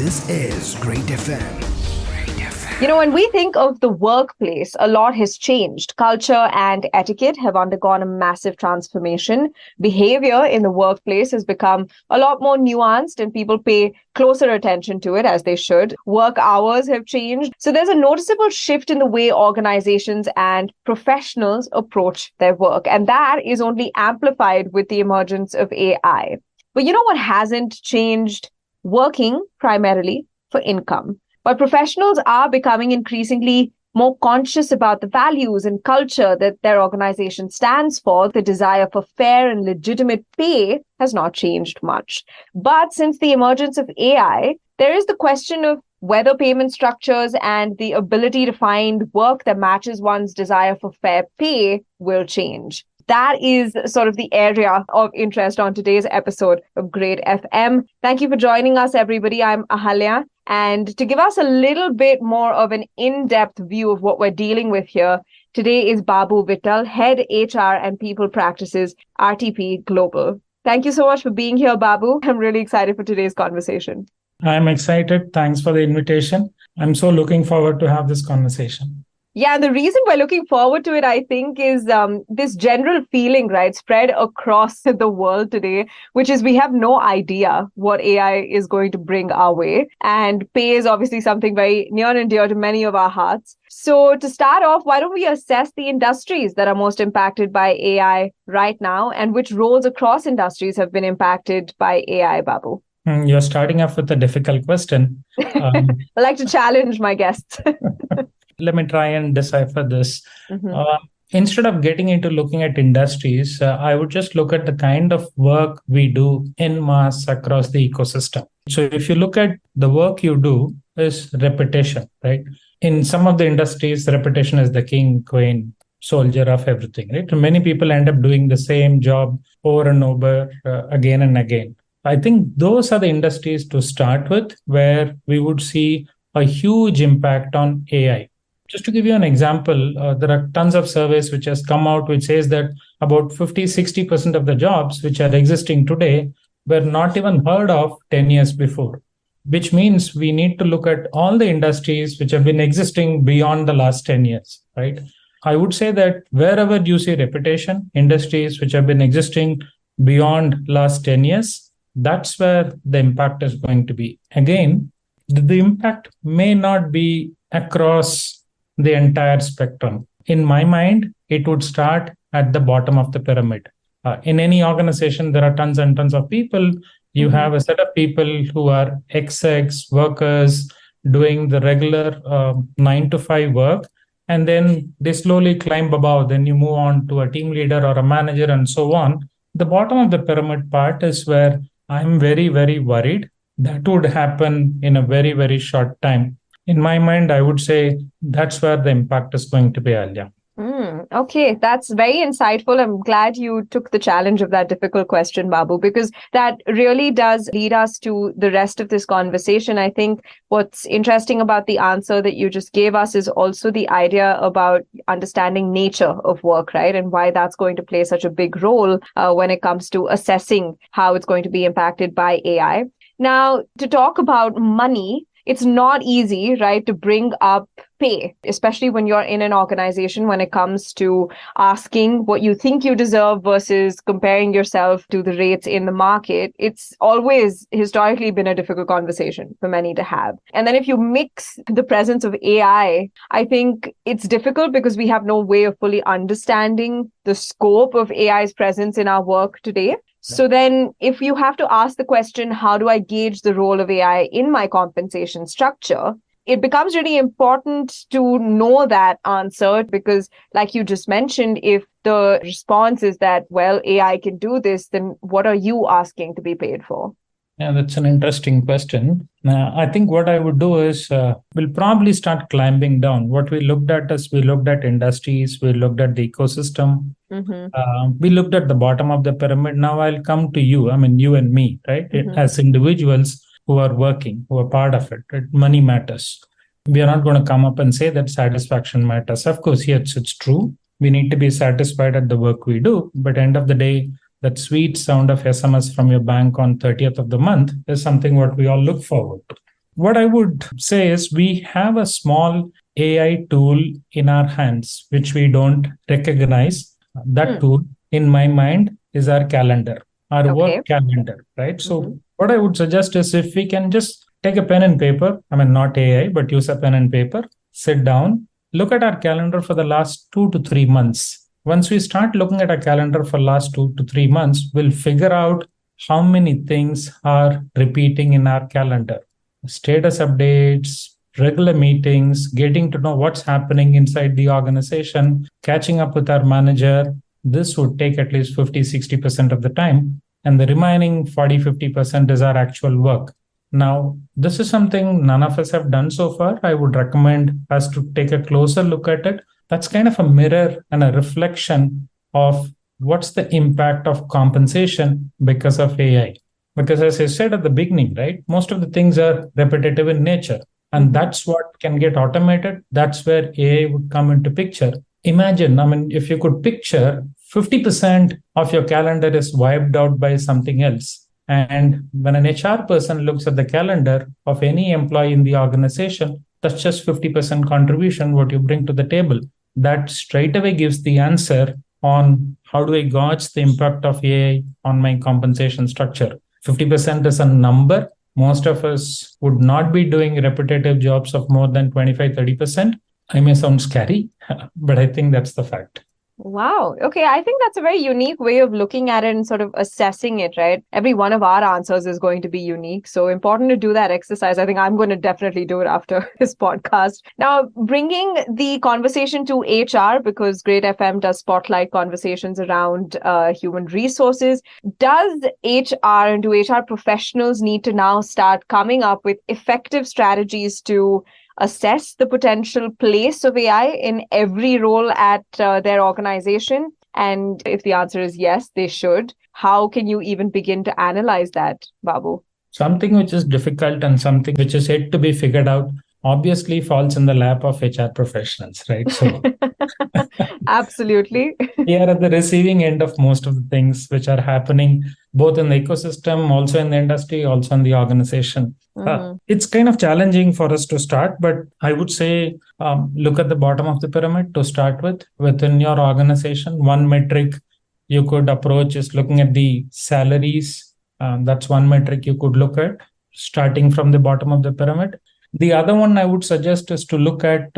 This is Great FM. When we think of the workplace, a lot has changed. Culture and etiquette have undergone a massive transformation. Behavior in the workplace has become a lot more nuanced and people pay closer attention to it as they should. Work hours have changed. So there's a noticeable shift in the way organizations and professionals approach their work. And that is only amplified with the emergence of AI. But you know what hasn't changed? Working primarily for income. But professionals are becoming increasingly more conscious about the values and culture that their organization stands for. The desire for fair and legitimate pay has not changed much. But since the emergence of AI, there is the question of whether payment structures and the ability to find work that matches one's desire for fair pay will change. That is sort of the area of interest on today's episode of Great FM. Thank you for joining us, everybody. I'm Ahalya. And to give us a little bit more of an in-depth view of what we're dealing with here, today is Babu Vittal, Head HR and People Practices, RTP Global. Thank you so much for being here, Babu. I'm really excited for today's conversation. I'm excited. Thanks for the invitation. I'm so looking forward to have this conversation. Yeah, and the reason we're looking forward to it, I think, is this general feeling, right, spread across the world today, which is we have no idea what AI is going to bring our way. And pay is obviously something very near and dear to many of our hearts. So to start off, why don't we assess the industries that are most impacted by AI right now and which roles across industries have been impacted by AI, Babu? You're starting off with a difficult question. I like to challenge my guests. Let me try and decipher this. Instead of getting into looking at industries, I would just look at the kind of work we do en masse across the ecosystem. So if you look at the work you do is repetition, right? In some of the industries, repetition is the king, queen, soldier of everything, right? Many people end up doing the same job over and over again and again. I think those are the industries to start with where we would see a huge impact on AI. Just to give you an example, there are tons of surveys which has come out which says that about 50-60% of the jobs which are existing today were not even heard of 10 years before, which means we need to look at all the industries which have been existing beyond the last 10 years, right? I would say that wherever you see repetition, industries which have been existing beyond last 10 years, that's where the impact is going to be. Again, the impact may not be across the entire spectrum. In my mind, it would start at the bottom of the pyramid. In any organization, there are tons and tons of people. You have a set of people who are execs, workers, doing the regular 9-to-5 work, and then they slowly climb above. Then you move on to a team leader or a manager and so on. The bottom of the pyramid part is where I'm very, very worried that would happen in a very, very short time. In my mind, I would say that's where the impact is going to be, Alia. Okay, that's very insightful. I'm glad you took the challenge of that difficult question, Babu, because that really does lead us to the rest of this conversation. I think what's interesting about the answer that you just gave us is also the idea about understanding nature of work, right? And why that's going to play such a big role when it comes to assessing how it's going to be impacted by AI. Now, to talk about money, it's not easy, right, to bring up pay, especially when you're in an organization when it comes to asking what you think you deserve versus comparing yourself to the rates in the market. It's always historically been a difficult conversation for many to have. And then if you mix the presence of AI, I think it's difficult because we have no way of fully understanding the scope of AI's presence in our work today. So then if you have to ask the question, how do I gauge the role of AI in my compensation structure? It becomes really important to know that answer because, like you just mentioned, if the response is that, well, AI can do this, then what are you asking to be paid for? Yeah, that's an interesting question. I think what I would do is we'll probably start climbing down. What we looked at is we looked at industries, we looked at the ecosystem, we looked at the bottom of the pyramid. Now I'll come to you, I mean, you and me, right? As individuals who are working, who are part of it, right? Money matters. We are not going to come up and say that satisfaction matters. Of course, yes, it's true. We need to be satisfied at the work we do. But end of the day, that sweet sound of SMS from your bank on 30th of the month is something what we all look forward to. what I would say is we have a small AI tool in our hands, which we don't recognize. That tool, in my mind, is our calendar, our Okay. work calendar, right? So, Mhm. what I would suggest is if we can just take a pen and paper, I mean, not AI, but use a pen and paper, sit down, look at our calendar for the last 2 to 3 months. Once we start looking at our calendar for last 2 to 3 months, we'll figure out how many things are repeating in our calendar. Status updates, regular meetings, getting to know what's happening inside the organization, catching up with our manager. This would take at least 50-60% of the time. And the remaining 40-50% is our actual work. Now, this is something none of us have done so far. I would recommend us to take a closer look at it. That's kind of a mirror and a reflection of what's the impact of compensation because of AI. Because as I said at the beginning, right, most of the things are repetitive in nature. And that's what can get automated. That's where AI would come into picture. Imagine, I mean, if you could picture 50% of your calendar is wiped out by something else. And when an HR person looks at the calendar of any employee in the organization, that's just 50% contribution what you bring to the table. That straight away gives the answer on how do I gauge the impact of AI on my compensation structure. 50% is a number. Most of us would not be doing repetitive jobs of more than 25-30%. I may sound scary, but I think that's the fact. Wow. Okay. I think that's a very unique way of looking at it and sort of assessing it, right? Every one of our answers is going to be unique. So important to do that exercise. I think I'm going to definitely do it after this podcast. Now, bringing the conversation to HR, because Great FM does spotlight conversations around human resources. Does HR and do HR professionals need to now start coming up with effective strategies to assess the potential place of AI in every role at their organization? And if the answer is yes, they should. How can you even begin to analyze that, Babu? Something which is difficult and something which is yet to be figured out obviously falls in the lap of HR professionals, right? So Absolutely. we are at the receiving end of most of the things which are happening both in the ecosystem, also in the industry, also in the organization. It's kind of challenging for us to start, but I would say look at the bottom of the pyramid to start with. Within your organization, one metric you could approach is looking at the salaries. That's one metric you could look at, starting from the bottom of the pyramid. The other one I would suggest is to look at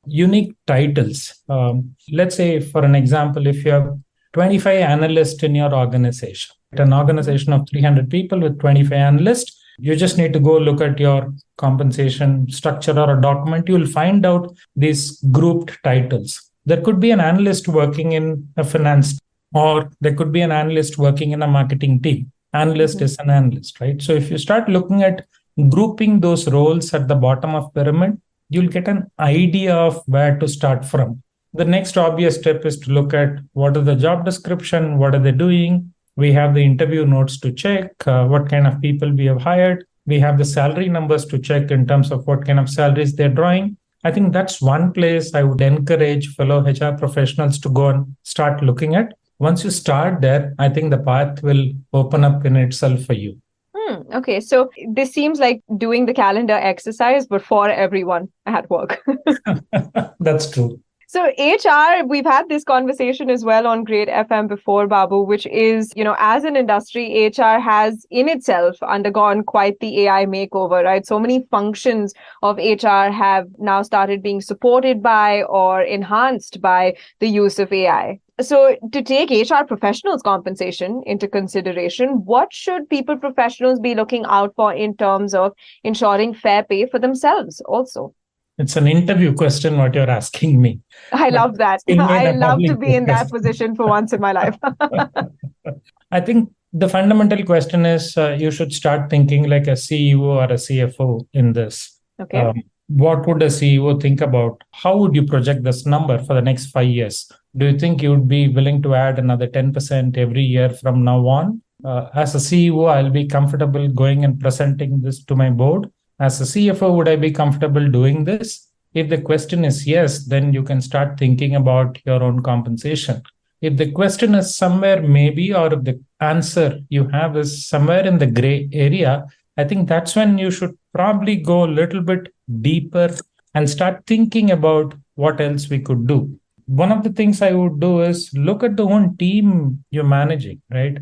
unique titles. Let's say, for an example, if you have 25 analysts in your organization, an organization of 300 people with 25 analysts, you just need to go look at your compensation structure or a document. You will find out these grouped titles. There could be an analyst working in a finance, or there could be an analyst working in a marketing team. Analyst is an analyst, right? So if you start looking at grouping those roles at the bottom of pyramid, you'll get an idea of where to start from. The next obvious step is to look at what is the job description, what are they doing. We have the interview notes to check, what kind of people we have hired. We have the salary numbers to check in terms of what kind of salaries they're drawing. I think that's one place I would encourage fellow HR professionals to go and start looking at. Once you start there, I think the path will open up in itself for you. Okay, so this seems like doing the calendar exercise, but for everyone at work. That's true. So HR, we've had this conversation as well on Great FM before, Babu, which is, as an industry, HR has in itself undergone quite the AI makeover, right? So many functions of HR have now started being supported by or enhanced by the use of AI. So to take HR professionals' compensation into consideration, what should people professionals be looking out for in terms of ensuring fair pay for themselves also? It's an interview question what you're asking me. I love that. I love to be in that position for once in my life. I think the fundamental question is you should start thinking like a CEO or a CFO in this. Okay. What would a CEO think about? How would you project this number for the next 5 years? Do you think you would be willing to add another 10% every year from now on? As a CEO, I'll be comfortable going and presenting this to my board. As a CFO, would I be comfortable doing this? If the question is yes, then you can start thinking about your own compensation. If the question is somewhere maybe, or if the answer you have is somewhere in the gray area, I think that's when you should probably go a little bit deeper and start thinking about what else we could do. One of the things I would do is look at the own team you're managing, right?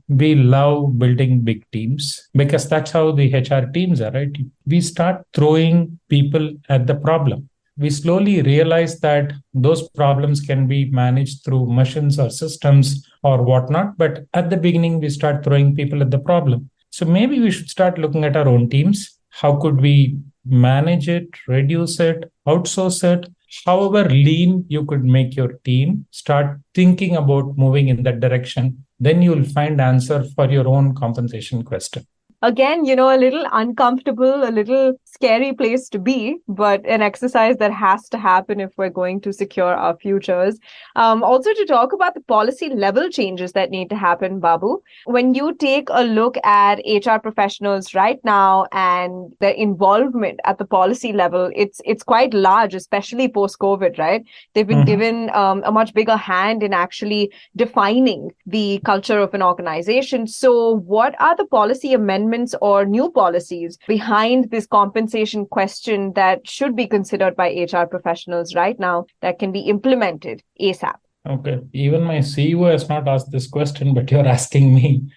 We love building big teams because that's how the HR teams are, right? We start throwing people at the problem. We slowly realize that those problems can be managed through machines or systems or whatnot. But at the beginning, we start throwing people at the problem. So maybe we should start looking at our own teams. How could we manage it, reduce it, outsource it? However lean you could make your team, start thinking about moving in that direction. Then you will find answer for your own compensation question. Again, a little uncomfortable, a little scary place to be, but an exercise that has to happen if we're going to secure our futures. Also, to talk about the policy level changes that need to happen, Babu, when you take a look at HR professionals right now and their involvement at the policy level, it's quite large, especially post-COVID, right? They've been given a much bigger hand in actually defining the culture of an organization. So what are the policy amendments or new policies behind this compensation question that should be considered by HR professionals right now that can be implemented ASAP? Okay. Even my CEO has not asked this question, but you're asking me.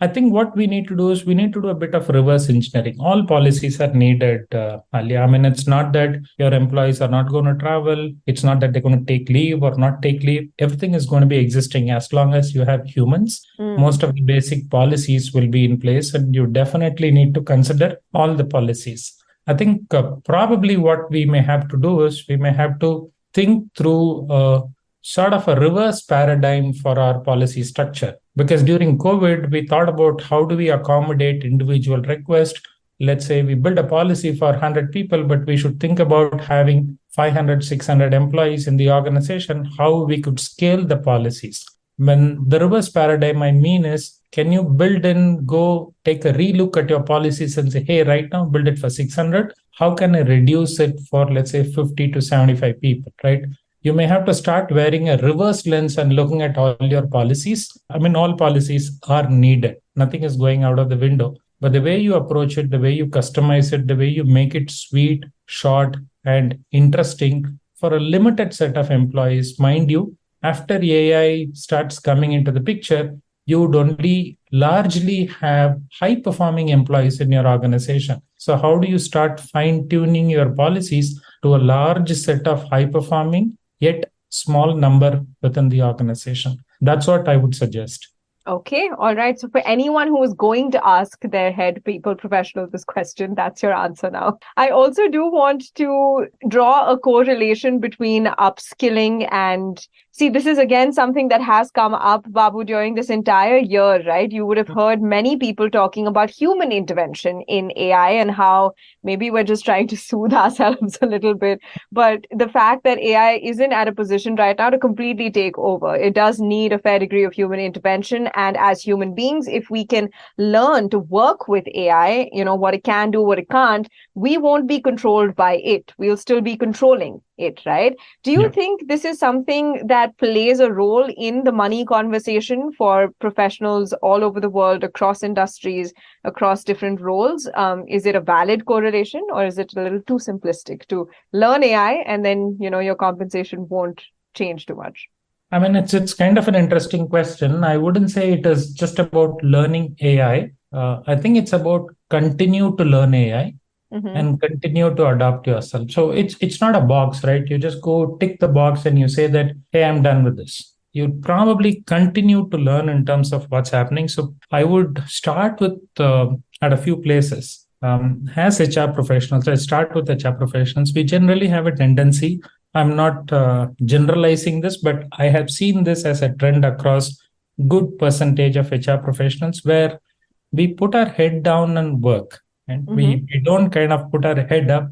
I think what we need to do is we need to do a bit of reverse engineering. All policies are needed, Alia. I mean, it's not that your employees are not going to travel. It's not that they're going to take leave or not take leave. Everything is going to be existing as long as you have humans. Most of the basic policies will be in place, and you definitely need to consider all the policies. I think probably what we may have to do is we may have to think through sort of a reverse paradigm for our policy structure. Because during COVID, we thought about how do we accommodate individual requests. Let's say we build a policy for 100 people, but we should think about having 500, 600 employees in the organization, how we could scale the policies. When the reverse paradigm I mean is, can you build and go take a relook at your policies and say, hey, right now, build it for 600. How can I reduce it for, let's say, 50 to 75 people, right? You may have to start wearing a reverse lens and looking at all your policies. I mean, all policies are needed. Nothing is going out of the window. But the way you approach it, the way you customize it, the way you make it sweet, short, and interesting for a limited set of employees, mind you, after AI starts coming into the picture, you would only largely have high-performing employees in your organization. So how do you start fine-tuning your policies to a large set of high-performing yet small number within the organization? That's what I would suggest. Okay. All right. So for anyone who is going to ask their head people professional this question, that's your answer now. I also do want to draw a correlation between upskilling and see, this is again something that has come up, Babu, during this entire year, right? You would have heard many people talking about human intervention in AI and how maybe we're just trying to soothe ourselves a little bit. But the fact that AI isn't at a position right now to completely take over, it does need a fair degree of human intervention. And as human beings, if we can learn to work with AI, what it can do, what it can't, we won't be controlled by it. We'll still be controlling it, right? Do you think this is something that plays a role in the money conversation for professionals all over the world, across industries, across different roles? Is it a valid correlation, or is it a little too simplistic to learn AI and then, your compensation won't change too much? I mean, it's kind of an interesting question. I wouldn't say it is just about learning AI. I think it's about continue to learn AI. And continue to adopt yourself. So it's not a box, right? You just go tick the box and you say that, hey, I'm done with this. You probably continue to learn in terms of what's happening. So I would start with at a few places. As HR professionals, I start with HR professionals. We generally have a tendency, I'm not generalizing this, but I have seen this as a trend across good percentage of HR professionals where we put our head down and work. And we don't kind of put our head up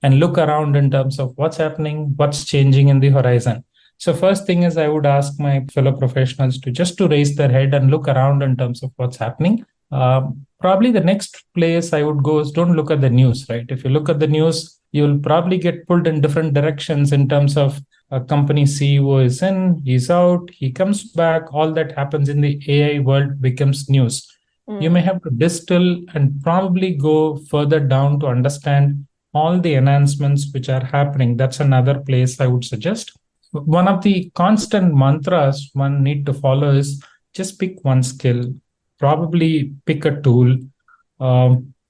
and look around in terms of what's happening, what's changing in the horizon. So first thing is I would ask my fellow professionals to raise their head and look around in terms of what's happening. Probably the next place I would go is don't look at the news, right? If you look at the news, you'll probably get pulled in different directions in terms of a company CEO is in, he's out, he comes back, all that happens in the AI world becomes news. You may have to distill and probably go further down to understand all the enhancements which are happening. That's another place I would suggest. One of the constant mantras one need to follow is just pick one skill, probably pick a tool,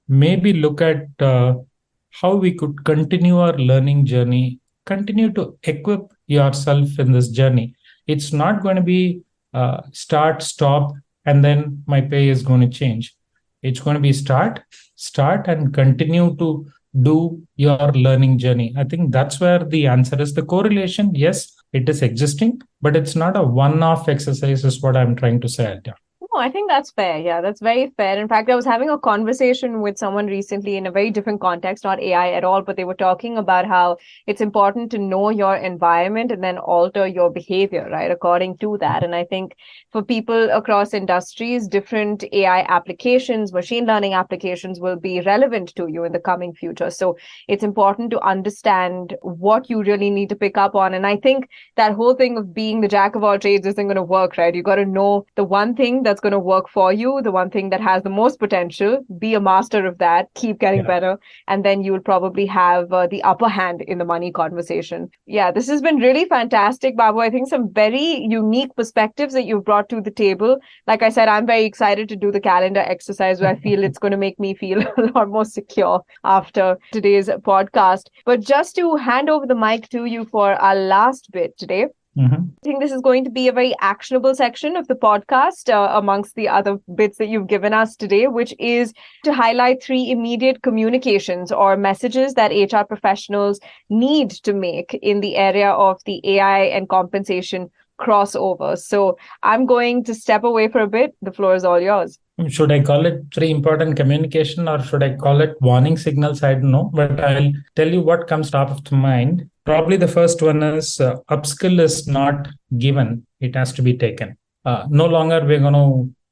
maybe look at how we could continue our learning journey, continue to equip yourself in this journey. It's not going to be start, stop, and then my pay is going to change. It's going to be start, and continue to do your learning journey. I think that's where the answer is. The correlation, yes, it is existing, but it's not a one-off exercise is what I'm trying to say. No, I think that's fair. Yeah, that's very fair. In fact, I was having a conversation with someone recently in a very different context, not AI at all, but they were talking about how it's important to know your environment and then alter your behavior, right, according to that. And I think for people across industries, different AI applications, machine learning applications will be relevant to you in the coming future. So it's important to understand what you really need to pick up on. And I think that whole thing of being the jack of all trades isn't going to work, right? You got to know the one thing that's going to work for you, the one thing that has the most potential, be a master of that, keep getting better, and then you will probably have the upper hand in the money conversation. Yeah, this has been really fantastic, Babu. I think some very unique perspectives that you've brought to the table. Like I said, I'm very excited to do the calendar exercise where I feel it's going to make me feel a lot more secure after today's podcast. But just to hand over the mic to you for our last bit today, I think this is going to be a very actionable section of the podcast amongst the other bits that you've given us today, which is to highlight 3 immediate communications or messages that HR professionals need to make in the area of the AI and compensation crossover. So I'm going to step away for a bit. The floor is all yours. Should I call it 3 important communication or should I call it warning signals? I don't know, but I'll tell you what comes top of mind. Probably the first one is upskill is not given. It has to be taken. No longer we're going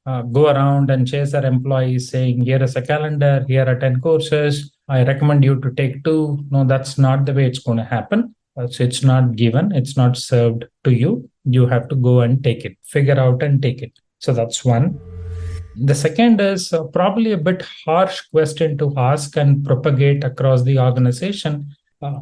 to go around and chase our employees saying, here is a calendar, here are 10 courses. I recommend you to take 2. No, that's not the way it's going to happen. So it's not given. It's not served to you. You have to go and take it, figure out and take it. So that's one. The second is probably a bit harsh question to ask and propagate across the organization.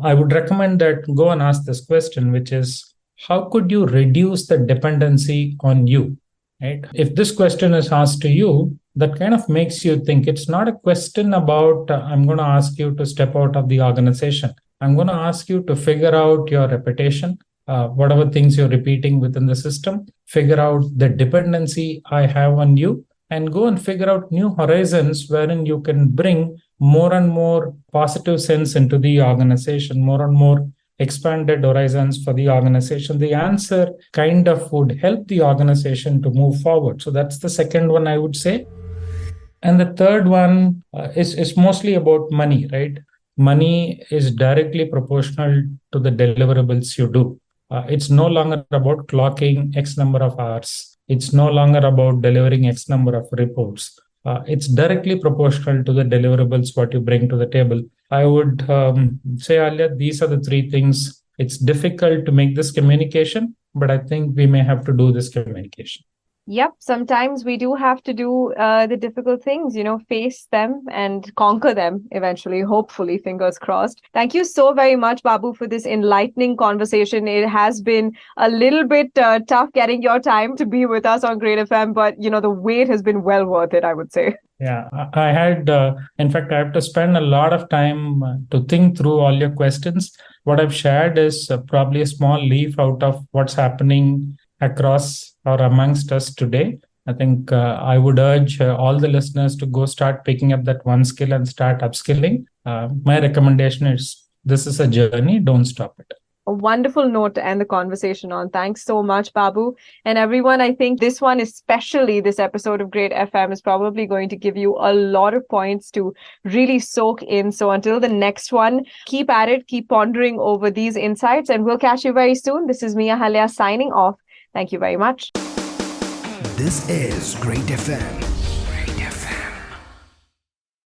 I would recommend that go and ask this question, which is, how could you reduce the dependency on you? Right? If this question is asked to you, that kind of makes you think. It's not a question about, I'm going to ask you to step out of the organization. I'm going to ask you to figure out your reputation, whatever things you're repeating within the system, figure out the dependency I have on you, and go and figure out new horizons wherein you can bring more and more positive sense into the organization, more and more expanded horizons for the organization. The answer kind of would help the organization to move forward. So that's the second one I would say. And the third one is mostly about money, right? Money is directly proportional to the deliverables you do. It's no longer about clocking X number of hours. It's no longer about delivering X number of reports. It's directly proportional to the deliverables what you bring to the table. I would say earlier, these are the 3 things. It's difficult to make this communication, but I think we may have to do this communication. Yep, sometimes we do have to do the difficult things, face them and conquer them eventually, hopefully, fingers crossed. Thank you so very much, Babu, for this enlightening conversation. It has been a little bit tough getting your time to be with us on greytFM, but, the wait has been well worth it, I would say. Yeah, I had, in fact, I have to spend a lot of time to think through all your questions. What I've shared is probably a small leaf out of what's happening across or amongst us today. I think I would urge all the listeners to go start picking up that one skill and start upskilling. My recommendation is this is a journey. Don't stop it. A wonderful note to end the conversation on. Thanks so much, Babu. And everyone, I think this one, especially this episode of greytFM, is probably going to give you a lot of points to really soak in. So until the next one, keep at it, keep pondering over these insights, and we'll catch you very soon. This is Mia Halia signing off. Thank you very much. This is greytFM.